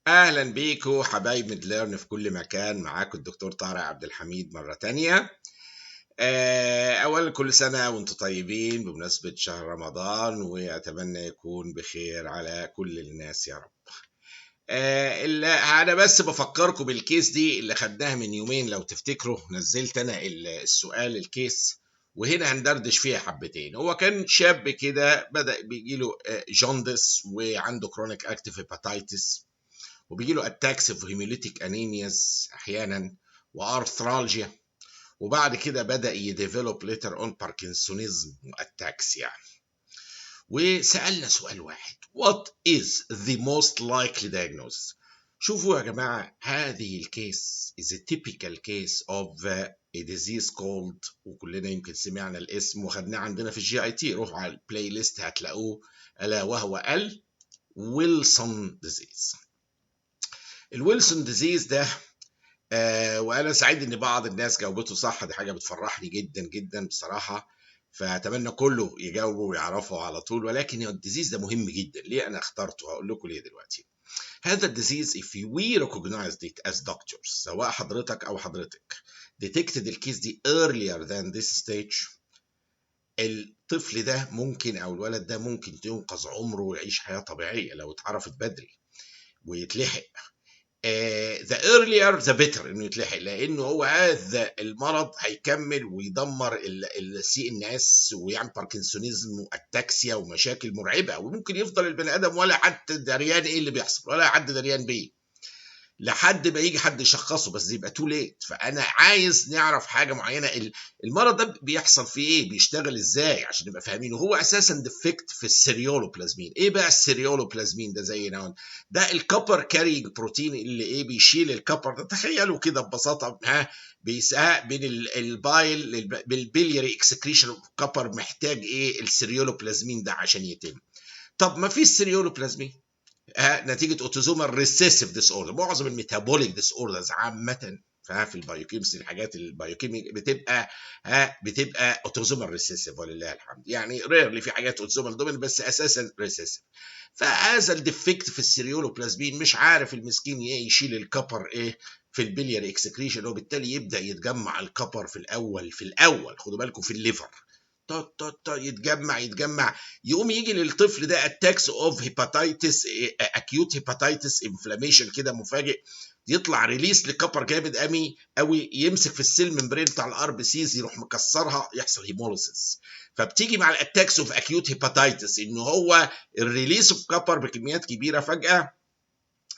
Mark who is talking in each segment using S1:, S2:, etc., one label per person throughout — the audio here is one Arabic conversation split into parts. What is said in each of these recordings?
S1: اهلا بيكم حبايب ميدليرن في كل مكان. معاكم الدكتور طارق عبد الحميد مره تانية. اولا كل سنه وانتم طيبين بمناسبه شهر رمضان، واتمنى يكون بخير على كل الناس يا رب. انا بس بفكركم بالكيس دي اللي خدناها من يومين، لو تفتكروا نزلت انا السؤال الكيس، وهنا هندردش فيها حبتين. هو كان شاب كده بدأ بيجيله جوندس، وعنده كرونيك اكتيف هيباتايتس، وبيجي له اتاكس اوف هيموليتيك انيمياز احيانا، وارثرالجيا، وبعد كده بدا يديفلوب ليتر اون باركنسونيزم واتاكس يعني. وسالنا سؤال واحد: what is the most likely diagnosis؟ شوفوا يا جماعه، هذه الكيس is a typical case of a disease called، وكلنا يمكن سمعنا الاسم وخدناه عندنا في الجي اي تي، روحوا على البلاي ليست هتلاقوه، الا وهو الويلسون ديزيز. الويلسون ديزيز ده وانا سعيد ان بعض الناس جاوبته صح، دي حاجه بتفرحني جدا جدا بصراحه، فاتمنى كله يجاوبوا ويعرفوا على طول. ولكن الديزيز ده مهم جدا. ليه انا اخترته؟ هقول لكم ليه دلوقتي. هذا الديزيز if we recognized it as doctors، سواء حضرتك او حضرتك detected الكيس دي earlier than this stage، الطفل ده ممكن او الولد ده ممكن ينقذ عمره ويعيش حياه طبيعيه لو اتعرفت بدري ويتلحق. the earlier the better انه يتلحق، لانه هو هذا المرض هيكمل ويدمر السي ان اس ويعمل باركنسونيزم واتاكسيا ومشاكل مرعبه، وممكن يفضل البني ادم ولا حد دريان ايه اللي بيحصل، ولا حد دريان بيه لحد ما يجي حد يشخصه، بس يبقى تو ليت. فانا عايز نعرف حاجه معينه، المرض ده بيحصل فيه ايه، بيشتغل ازاي، عشان نبقى فاهمينه. هو اساسا ديفكت في السيريولوبلازمين. ايه بقى السيريولوبلازمين ده؟ زي نون ده الكبر كارينج بروتين اللي ايه بيشيل الكبر ده. تخيلوا كده ببساطه، بيساء بين البايل بالبيلياري اكسكريشن، الكبر محتاج ايه؟ السيريولوبلازمين ده عشان يتم. طب ما فيش سيريولوبلازمين نتيجه اوتوزومال ريسيسيف ديس اوردر. معظم الميتابوليك ديس اوردرز عامه في البايوكيمستري، الحاجات البايوكيميك بتبقى اوتوزومال ريسيسيف ولله الحمد. يعني ريرلي في حاجات اوتوزومال دومين، بس اساسا ريسيسيف. فهذا الديفكت في السيريولوبلازمين مش عارف المسكين ايه يشيل الكبر ايه في البلياري اكسكريشن، وبالتالي يبدا يتجمع الكبر في الاول خدوا بالكم في الليفر، يتجمع يقوم يجي للطفل ده اتاكس اوف هيباتايتس، اكيوت هيباتايتس انفلاميشن كده مفاجئ، يطلع ريليس لكبر جامد قوي يمسك في السيل ممبرين بتاع الار بي سيز، يروح مكسرها، يحصل هيموليسيس. فبتيجي مع الاتاكس اوف اكيوت هيباتايتس ان هو الريليس اوف كبر بكميات كبيره فجاه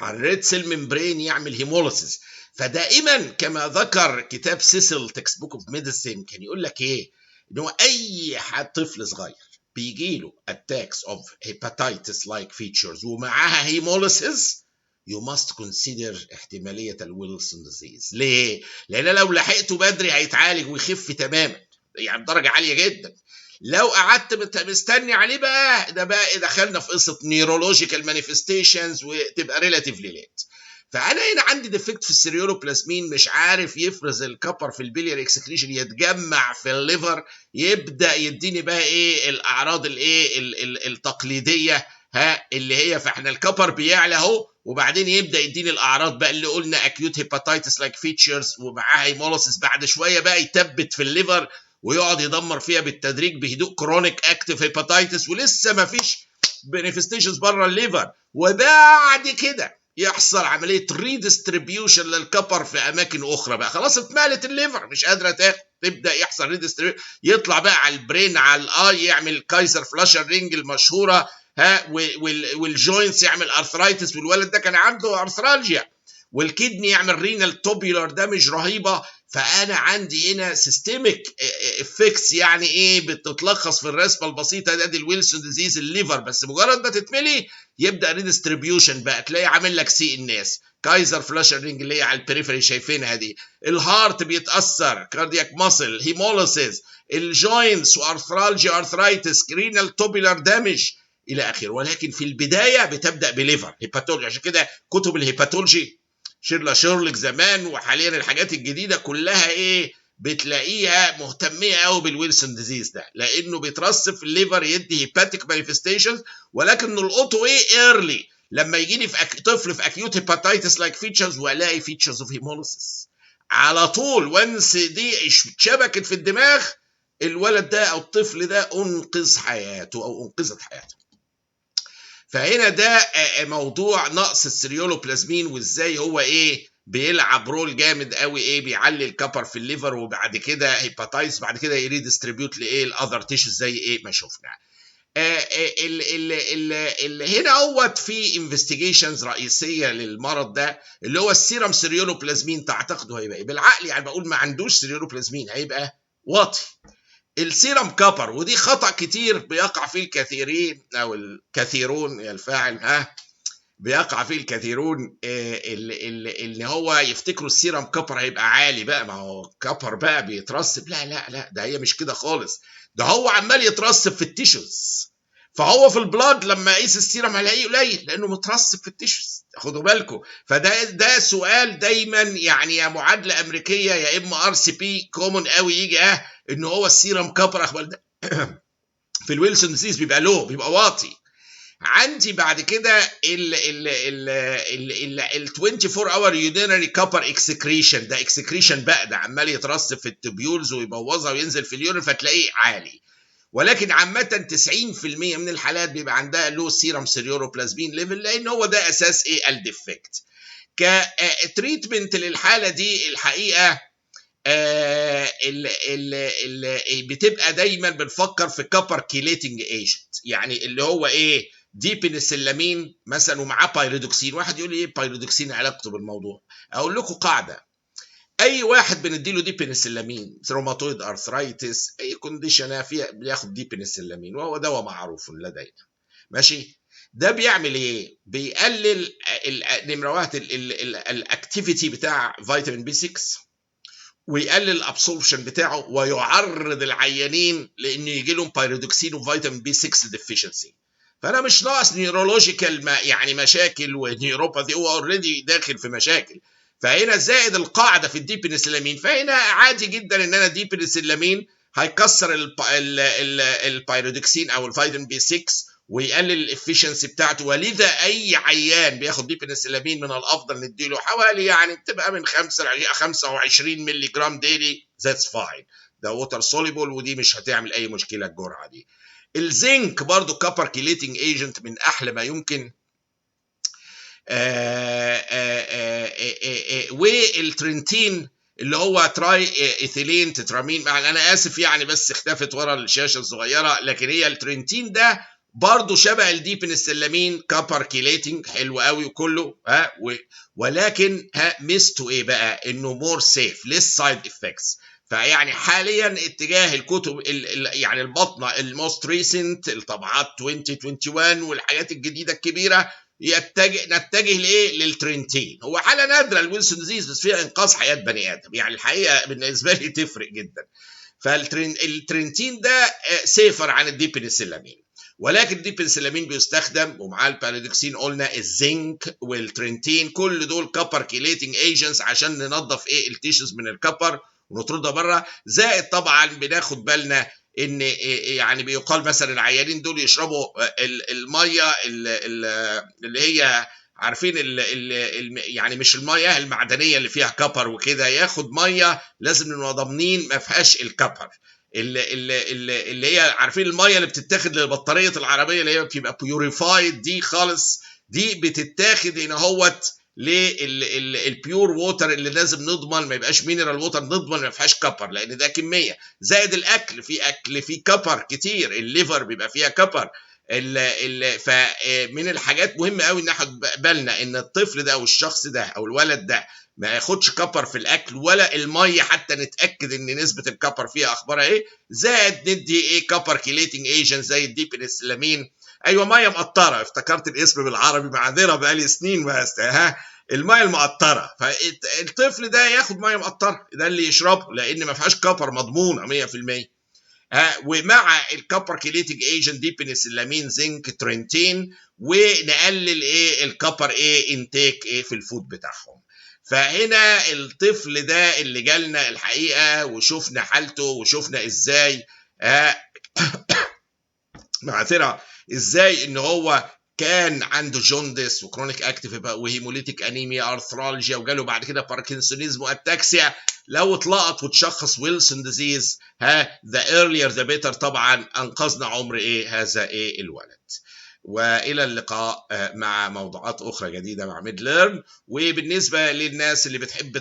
S1: على الريد سيل ممبرين يعمل هيموليسيس. فدائما كما ذكر كتاب سيسل تكست بوك اوف ميديسين كان يقول لك ايه؟ ان هو اي طفل صغير بيجي له attacks of hepatitis like features ومعاها هيموليسيس، you must consider احتمالية الويلسون ديزيز. ليه؟ لأن لو لحقته بدري هيتعالج ويخف تماما، يعني بدرجة عالية جدا. لو قعدت مستني عليه بقى، ده بقى دخلنا في قصة نيورولوجيكال مانيفستيشنز وتبقى ريلاتيفلي ليت. فانا هنا عندي ديفكت في السيريولوبلازمين، مش عارف يفرز الكبر في البيلياري اكسكريشن، يتجمع في الليفر، يبدا يديني بقى ايه الاعراض الايه التقليديه اللي هي، فاحنا الكبر بيعلى اهو، وبعدين يبدا يديني الاعراض بقى اللي قلنا اكيوت هيباتايتس لايك فيتشرز، ومعاها هيموليسيس، بعد شويه بقى يثبت في الليفر ويقعد يدمر فيها بالتدريج بهدوء كرونيك اكتيف هيباتايتس، ولسه ما فيش بنفستيشنز بره الليفر. وبعد كده يحصل عمليه ريديستريبيوشن للكبر في اماكن اخرى، بقى خلاص اتمالت الليفر مش قادره تاخد، تبدا يحصل ريديستريبيوشن، يطلع بقى على البرين على الاي، يعمل كايزر فلاشر رينج المشهوره، والجوينتس يعمل ارثرايتس، والولد ده كان عنده ارثرالجيا، والكدني يعمل رينال توبيولار دامج رهيبه. فانا عندي هنا سيستميك افكتس، يعني ايه بتتلخص في الرسمه البسيطه دي الويلسون ديزيز الليفر، بس مجرد ما تتملي يبدا ريديستريبيوشن بقى، تلاقي عامل لك سي ان اس، كايزر فلاشر رينج اللي هي على البريفري شايفينها دي، الهارت بيتاثر، كاردياك ماسل، هيموليسيس، الجوينتس وارثرالجي ارثرايتس، رينال توبيولار دامج الى اخره. ولكن في البدايه بتبدا بليفر هيباتولوجي. عشان كده كتب الهيباتولوجي شيرلا شيرلك زمان وحاليا الحاجات الجديده كلها ايه بتلاقيها مهتميه قوي بالويلسون ديزيز ده، لانه بيترسب في الليفر، يدي هيباتيك مانيفستيشنز، ولكن الاوتو ايه ايرلي، لما يجي لي في طفل في اكيوت هيباتيتس لايك فيتشرز والاقي فيتشرز اوف هيموليسيس على طول، وانس دي اتشبكت في الدماغ، الولد ده او الطفل ده انقذ حياته او انقذت حياته. فهنا ده موضوع نقص السيريولوبلازمين، وازاي هو ايه بيلعب رول جامد قوي، ايه بيعلي الكبر في الليفر، وبعد كده هيباتايتس بعد كده يريدستريبيوت لايه الاذر تيشوز زي ايه ما شفنا. هنا اهوت في انفستيجيشنز رئيسيه للمرض ده اللي هو السيرم سيريولوبلازمين، تعتقدوا هيبقى ايه بالعقل؟ يعني بقول ما عندوش سيريولوبلازمين هيبقى واطي. السيرم كبر، ودي خطأ كتير بيقع فيه الكثيرين او الكثيرون يا الفاعل بيقع فيه الكثيرون، اللي هو يفتكروا السيرم كبر هيبقى عالي بقى، ما هو كبر بقى بيترسب. لا لا لا، ده هي مش كده خالص، ده هو عمال يترسب في التيشوز. فهو في البلاد لما قيس السيرم هلاقيه قليل لانه مترسب في التيشوز، خدوا بالكم. ده سؤال دايما يعني، يا معادله امريكيه يا اما RCP كومون قوي يجي ان هو السيرم كبر اخبار ده في الويلسون ديزيز بيبقى لو بيبقى واطي. عندي بعد كده ال 24 اور يودينري كابر اكسكريشن، ده اكسكريشن بقى، ده عمال يترسب في التبيولز ويبوظها وينزل في اليورين فتلاقيه عالي. ولكن عامة 90% من الحالات بيبقى عندها لو سيرم سيريوروبلازمين ليفل، لان هو ده اساس ايه الديفكت. كتريتمنت للحالة دي الحقيقة بتبقى دايما بنفكر في كابر كيليتنج ايجنت، يعني اللي هو ايه دي بنسلامين مثلا ومعاه بايريدوكسين. واحد يقول لي ايه بايريدوكسين علاقته بالموضوع؟ اقول لكم قاعده، اي واحد بنديله دي بنسلامين، روماتويد ارثرايتس، اي كونديشن فيها بياخد دي بنسلامين، وهو دواء معروف لدينا ماشي. ده بيعمل ايه؟ بيقلل نمره واحد الاكتيفيتي بتاع فيتامين بي 6، ويقلل الابسوربشن بتاعه، ويعرض العيانين لان يجي لهم بايريدوكسين وفيتامين بي 6 ديفيشنسي. فانا مش ناقص نيورولوجيكال يعني مشاكل ونيوروباثي، هو اوريدي داخل في مشاكل. فهنا زائد القاعده في الديبنسلامين، فهنا عادي جدا ان انا ديبنسلامين هيكسر البايريدوكسين او الفيتامين بي 6 ويقلل الافشنسي بتاعته. ولذا اي عيان بياخد ديبنسلامين من الافضل نديله حوالي يعني بتبقى من 5 ل 25 مللي جرام ديلي، ذاتس فاين، ده ووتر سوليبل، ودي مش هتعمل اي مشكله الجرعه دي. الزنك برضو كابر كيليتنج ايجنت من احلى ما يمكن. والترنتين اللي هو تراي ايثيلين تترامين، انا اسف يعني بس اختفت ورا الشاشه الصغيره، لكن هي الترنتين ده برضو شبه الديبنسلامين كابر كيليتنج حلو قوي وكله ولكن ميزته ايه بقى؟ انه مور سيف، ليس سايد افكتس. فيعني حاليا اتجاه الكتب يعني البطنه الموست ريسنت الطبعات 2021 والحاجات الجديده الكبيره نتجه لايه؟ للترنتين. هو حاله نادره الويلسون ديزيز بس فيها انقاذ حياه بني ادم، يعني الحقيقه بالنسبه لي تفرق جدا. فالترنتين ده سيفر عن الديبنسلامين، ولكن الديبنسلامين بيستخدم ومعاه البارادوكسين قلنا الزنك والترنتين، كل دول كابر كيليتنج ايجنتس عشان ننظف ايه التيشوز من الكابر ونطردها بره. زائد طبعا بناخد بالنا ان يعني بيقال مثلا العيانين دول يشربوا الميه اللي هي عارفين يعني مش الميه المعدنيه اللي فيها كبر وكده، ياخد ميه لازم نبقى ضامنين ما فيهاش الكبر، اللي هي عارفين الميه اللي بتتاخد لبطاريه العربيه اللي هي بتبقى بيوريفايد دي خالص، دي بتتاخد هنا هوت للبيور ووتر اللي لازم نضمن ما يبقاش مينرال ووتر، نضمن ما فيهاش كبر لان ده كميه. زائد الاكل، في اكل فيه كبر كتير، الليفر بيبقى فيها كبر. فمن الحاجات مهمه قوي ان ناخد بالنا ان الطفل ده او الشخص ده او الولد ده ما ياخدش كبر في الاكل ولا الميه، حتى نتاكد ان نسبه الكبر فيها اخبارها ايه. زائد ندي ايه كبر كيليتنج ايجنت زي الديبنسلامين. ايوه ميه مقطره، افتكرت الاسم بالعربي، معذره بقالي سنين بس الميه المقطره. فالطفل ده ياخد ميه مقطره، ده اللي يشربه لان ما فيهاش كبر، مضمونه 100%. ومع الكبر كيليتنج ايجنت دي بنسلامين زنك ترنتين، ونقلل ايه الكبر ايه انتيك ايه في الفود بتاعهم. فهنا الطفل ده اللي جالنا الحقيقه وشفنا حالته وشفنا ازاي معذره ازاي ان هو كان عنده جوندس وكرونيك اكتيف وهيموليتيك انيميا ارثرالجيا وجاله بعد كده باركنسونيزم واتاكسيا، لو اتلقط وتشخص ويلسون ديزيز ذا ايرلير ذا بيتر، طبعا انقذنا عمر هذا الولد. والى اللقاء مع موضوعات اخرى جديده مع ميد ليرن. وبالنسبه للناس اللي بتحب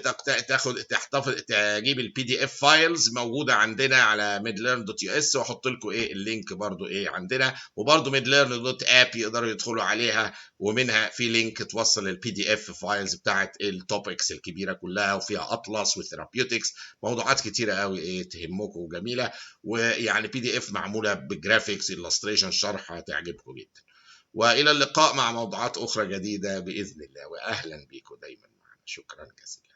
S1: تحتفظ تجيب البي دي اف فايلز، موجوده عندنا على midlearn.us، واحط لكم اللينك برضو عندنا، وبرضو midlearn.app يقدروا يدخلوا عليها، ومنها في لينك توصل البي دي اف فايلز بتاعت التوبكس الكبيره كلها، وفيها اطلس وثيرابيوتكس، موضوعات كتيره قوي تهمكم وجميله، ويعني بي دي اف معموله بجرافيكس illustration شرح هتعجبكم جدا. والى اللقاء مع موضوعات اخرى جديده باذن الله، واهلا بكم دايما معنا. شكرا جزيلا.